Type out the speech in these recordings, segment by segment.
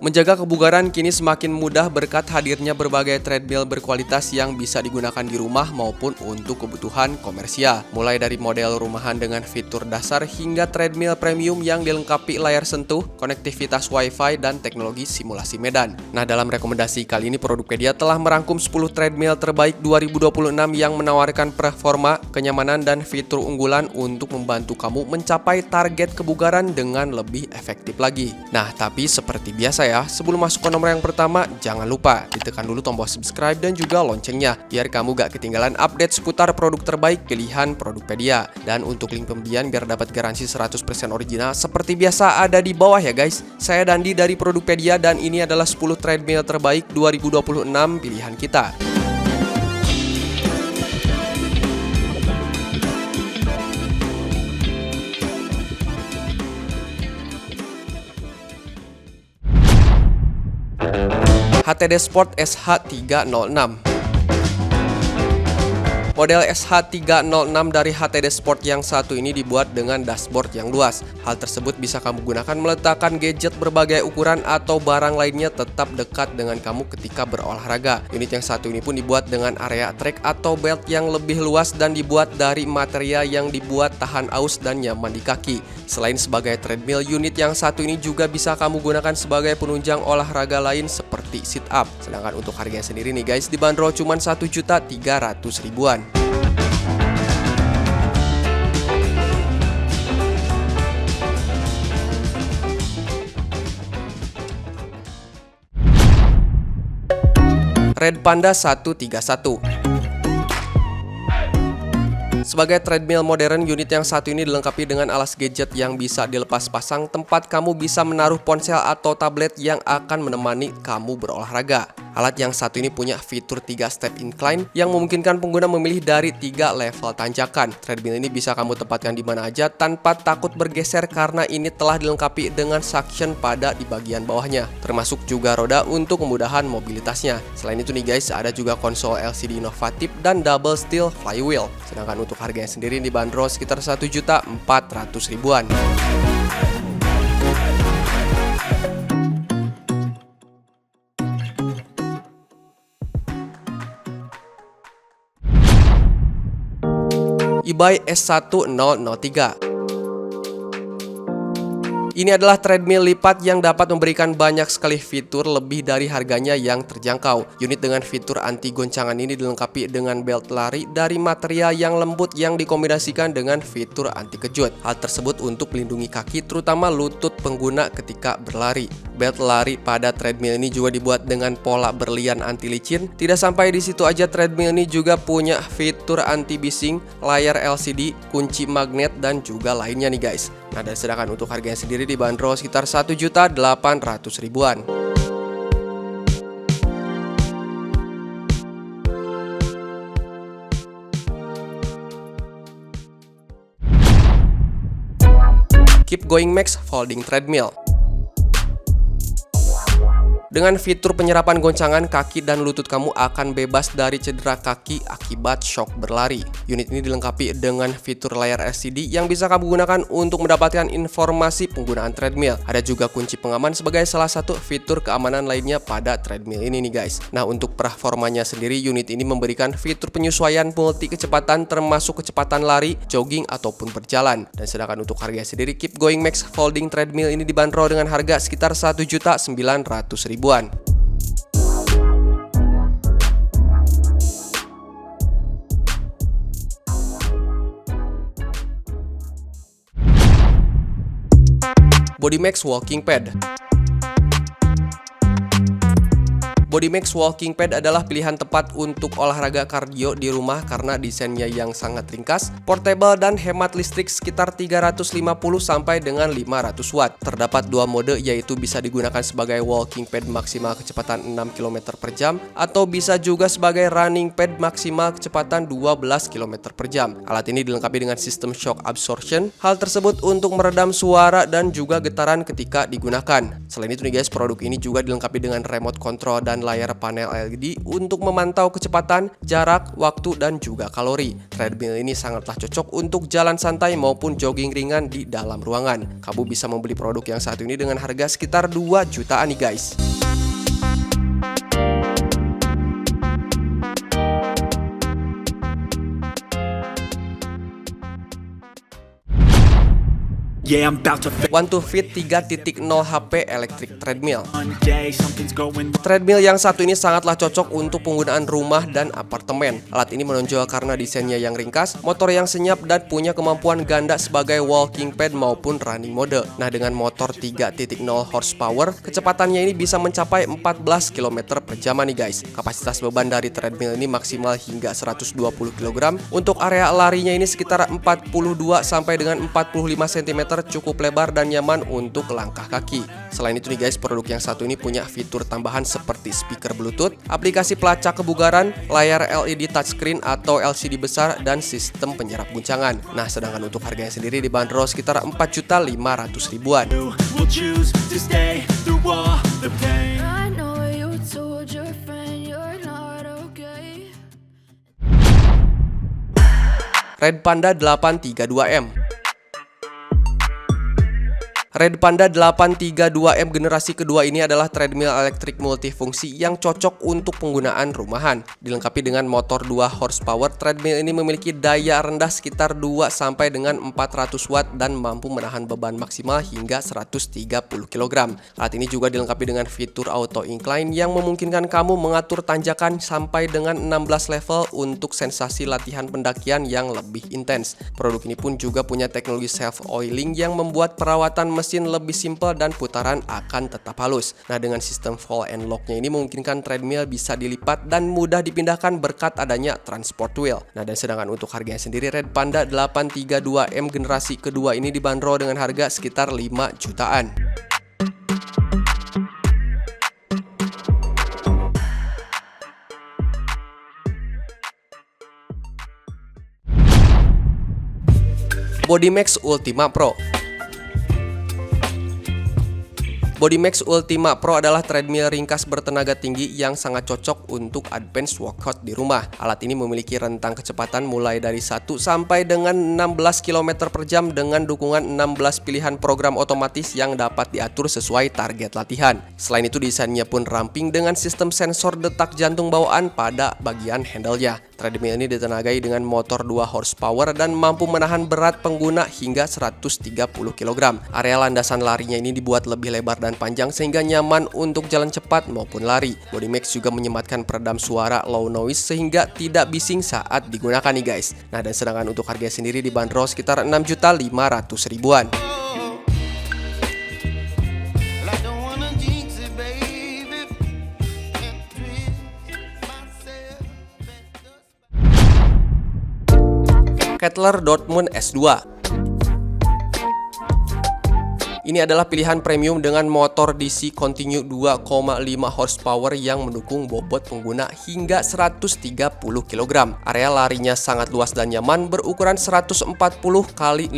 Menjaga kebugaran kini semakin mudah berkat hadirnya berbagai treadmill berkualitas yang bisa digunakan di rumah maupun untuk kebutuhan komersial. Mulai dari model rumahan dengan fitur dasar hingga treadmill premium yang dilengkapi layar sentuh, konektivitas Wi-Fi, dan teknologi simulasi medan. Nah, dalam rekomendasi kali ini Produkpedia telah merangkum 10 treadmill terbaik 2026 yang menawarkan performa, kenyamanan, dan fitur unggulan untuk membantu kamu mencapai target kebugaran dengan lebih efektif lagi. Nah, tapi seperti biasa ya, sebelum masuk ke nomor yang pertama, jangan lupa ditekan dulu tombol subscribe dan juga loncengnya biar kamu gak ketinggalan update seputar produk terbaik pilihan Produkpedia. Dan untuk link pembelian biar dapat garansi 100% original seperti biasa ada di bawah ya guys. Saya Dandi dari Produkpedia dan ini adalah 10 treadmill terbaik 2026 pilihan kita. HTD Sport SH306. Model SH306 dari HTD Sport yang satu ini dibuat dengan dashboard yang luas. Hal tersebut bisa kamu gunakan meletakkan gadget berbagai ukuran atau barang lainnya tetap dekat dengan kamu ketika berolahraga. Unit yang satu ini pun dibuat dengan area track atau belt yang lebih luas dan dibuat dari material yang dibuat tahan aus dan nyaman di kaki. Selain sebagai treadmill, unit yang satu ini juga bisa kamu gunakan sebagai penunjang olahraga lain seperti sit up. Sedangkan untuk harganya sendiri nih guys, dibanderol cuma 1.300.000-an. Red Panda 131. Sebagai treadmill modern, unit yang satu ini dilengkapi dengan alas gadget yang bisa dilepas pasang, tempat kamu bisa menaruh ponsel atau tablet yang akan menemani kamu berolahraga. Alat yang satu ini punya fitur 3 step incline yang memungkinkan pengguna memilih dari 3 level tanjakan. Treadmill ini bisa kamu tempatkan di mana aja tanpa takut bergeser karena ini telah dilengkapi dengan suction pada di bagian bawahnya, termasuk juga roda untuk kemudahan mobilitasnya. Selain itu nih guys, ada juga konsol LCD inovatif dan double steel flywheel. Sedangkan untuk harganya sendiri dibanderol sekitar 1.400.000-an. eBay S1003. Ini adalah treadmill lipat yang dapat memberikan banyak sekali fitur lebih dari harganya yang terjangkau. Unit dengan fitur anti goncangan ini dilengkapi dengan belt lari dari material yang lembut yang dikombinasikan dengan fitur anti kejut. Hal tersebut untuk melindungi kaki terutama lutut pengguna ketika berlari. Belt lari pada treadmill ini juga dibuat dengan pola berlian anti licin. Tidak sampai di situ aja, treadmill ini juga punya fitur anti bising, layar LCD, kunci magnet, dan juga lainnya nih guys. Nah, dan sedangkan untuk harganya sendiri dibanderol sekitar 1.800.000-an. Keep Going Max Folding Treadmill. Dengan fitur penyerapan goncangan, kaki dan lutut kamu akan bebas dari cedera kaki akibat shock berlari. Unit ini dilengkapi dengan fitur layar LCD yang bisa kamu gunakan untuk mendapatkan informasi penggunaan treadmill. Ada juga kunci pengaman sebagai salah satu fitur keamanan lainnya pada treadmill ini nih guys. Nah, untuk performanya sendiri, unit ini memberikan fitur penyesuaian multi kecepatan termasuk kecepatan lari, jogging, ataupun berjalan. Dan sedangkan untuk harganya sendiri, Keep Going Max Folding Treadmill ini dibanderol dengan harga sekitar 1.900.000-an. Bodymax Walking Pad. Bodymax Walking Pad adalah pilihan tepat untuk olahraga kardio di rumah karena desainnya yang sangat ringkas, portable, dan hemat listrik sekitar 350 sampai dengan 500 watt. Terdapat dua mode, yaitu bisa digunakan sebagai walking pad maksimal kecepatan 6 km per jam atau bisa juga sebagai running pad maksimal kecepatan 12 km per jam. Alat ini dilengkapi dengan sistem shock absorption. Hal tersebut untuk meredam suara dan juga getaran ketika digunakan. Selain itu nih guys, produk ini juga dilengkapi dengan remote control dan dan layar panel LED untuk memantau kecepatan, jarak, waktu, dan juga kalori. Treadmill ini sangatlah cocok untuk jalan santai maupun jogging ringan di dalam ruangan. Kamu bisa membeli produk yang satu ini dengan harga sekitar 2 jutaan nih guys. Yeah, I'm about to Want to Fit 3.0 HP Electric Treadmill. one day something's going wrong. Treadmill yang satu ini sangatlah cocok untuk penggunaan rumah dan apartemen. Alat ini menonjol karena desainnya yang ringkas, motor yang senyap, dan punya kemampuan ganda sebagai walking pad maupun running mode. Nah, dengan motor 3.0 horsepower, kecepatannya ini bisa mencapai 14 km per jam nih guys. Kapasitas beban dari treadmill ini maksimal hingga 120 kg. Untuk area larinya ini sekitar 42 sampai dengan 45 cm, cukup lebar dan nyaman untuk langkah kaki. Selain itu nih guys, produk yang satu ini punya fitur tambahan seperti speaker Bluetooth, aplikasi pelacak kebugaran, layar LED touchscreen atau LCD besar, dan sistem penyerap guncangan. Nah, sedangkan untuk harganya sendiri dibanderol sekitar 4.500.000-an. We'll choose to stay through all the pain. I know you told your friend you're not okay. Red Panda 832M. Red Panda 832M generasi kedua ini adalah treadmill elektrik multifungsi yang cocok untuk penggunaan rumahan. Dilengkapi dengan motor 2 horsepower, treadmill ini memiliki daya rendah sekitar 2 sampai dengan 400 watt dan mampu menahan beban maksimal hingga 130 kg. Alat ini juga dilengkapi dengan fitur auto incline yang memungkinkan kamu mengatur tanjakan sampai dengan 16 level untuk sensasi latihan pendakian yang lebih intens. Produk ini pun juga punya teknologi self oiling yang membuat perawatan mesin lebih simpel dan putaran akan tetap halus. Nah, dengan sistem fall and lock-nya ini memungkinkan treadmill bisa dilipat dan mudah dipindahkan berkat adanya transport wheel. Nah, dan sedangkan untuk harganya sendiri, Red Panda 832M generasi kedua ini dibanderol dengan harga sekitar 5 jutaan. Bodymax Ultima Pro. Bodymax Ultima Pro adalah treadmill ringkas bertenaga tinggi yang sangat cocok untuk advance workout di rumah. Alat ini memiliki rentang kecepatan mulai dari 1 sampai dengan 16 km per jam dengan dukungan 16 pilihan program otomatis yang dapat diatur sesuai target latihan. Selain itu, desainnya pun ramping dengan sistem sensor detak jantung bawaan pada bagian handle-nya. Treadmill ini ditenagai dengan motor 2 horsepower dan mampu menahan berat pengguna hingga 130 kg. Area landasan larinya ini dibuat lebih lebar dan panjang sehingga nyaman untuk jalan cepat maupun lari. Bodymax juga menyematkan peredam suara low noise sehingga tidak bising saat digunakan nih guys. Nah, dan sedangkan untuk harganya sendiri dibanderol sekitar 6.500.000-an. Kettler Dortmund S2. Ini adalah pilihan premium dengan motor DC Continue 2,5 horsepower yang mendukung bobot pengguna hingga 130 kg. Area larinya sangat luas dan nyaman berukuran 140 x 50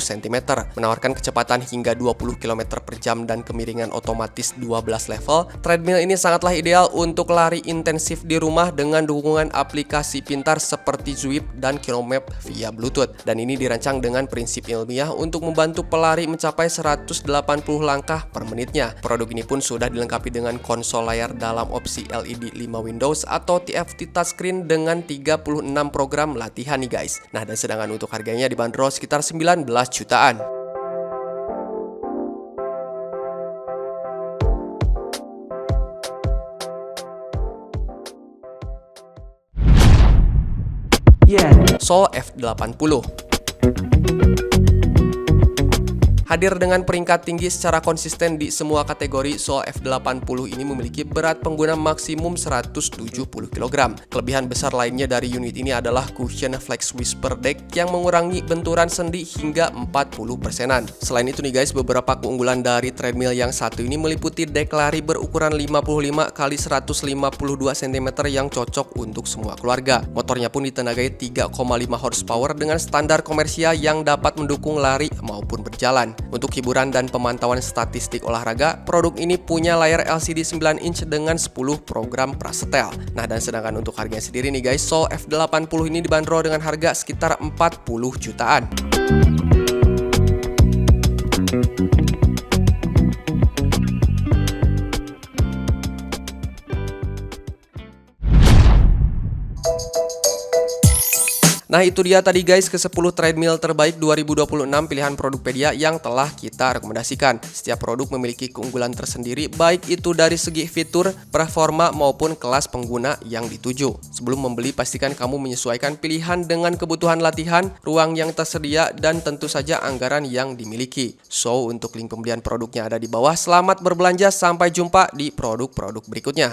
cm. Menawarkan kecepatan hingga 20 km per jam dan kemiringan otomatis 12 level. Treadmill ini sangatlah ideal untuk lari intensif di rumah dengan dukungan aplikasi pintar seperti Zwift dan Kilomap via Bluetooth. Dan ini dirancang dengan prinsip ilmiah untuk membantu pelari mencapai 180 langkah per menitnya. Produk ini pun sudah dilengkapi dengan konsol layar dalam opsi LED 5 Windows atau TFT touchscreen dengan 36 program latihan nih guys. Nah, dan sedangkan untuk harganya dibanderol sekitar 19 jutaan. Soul F80. Hadir dengan peringkat tinggi secara konsisten di semua kategori, Soul F80 ini memiliki berat pengguna maksimum 170 kg. Kelebihan besar lainnya dari unit ini adalah cushion flex whisper deck yang mengurangi benturan sendi hingga 40%. Selain itu nih guys, beberapa keunggulan dari treadmill yang satu ini meliputi deck lari berukuran 55 x 152 cm yang cocok untuk semua keluarga. Motornya pun ditenagai 3,5 horsepower dengan standar komersial yang dapat mendukung lari maupun berjalan. Untuk hiburan dan pemantauan statistik olahraga, produk ini punya layar LCD 9 inch dengan 10 program prasetel. Nah, dan sedangkan untuk harganya sendiri nih guys, Soul F80 ini dibanderol dengan harga sekitar 40 jutaan. Nah, itu dia tadi guys ke-10 treadmill terbaik 2026 pilihan Produkpedia yang telah kita rekomendasikan. Setiap produk memiliki keunggulan tersendiri baik itu dari segi fitur, performa maupun kelas pengguna yang dituju. Sebelum membeli pastikan kamu menyesuaikan pilihan dengan kebutuhan latihan, ruang yang tersedia dan tentu saja anggaran yang dimiliki. So, untuk link pembelian produknya ada di bawah. Selamat berbelanja, sampai jumpa di produk-produk berikutnya.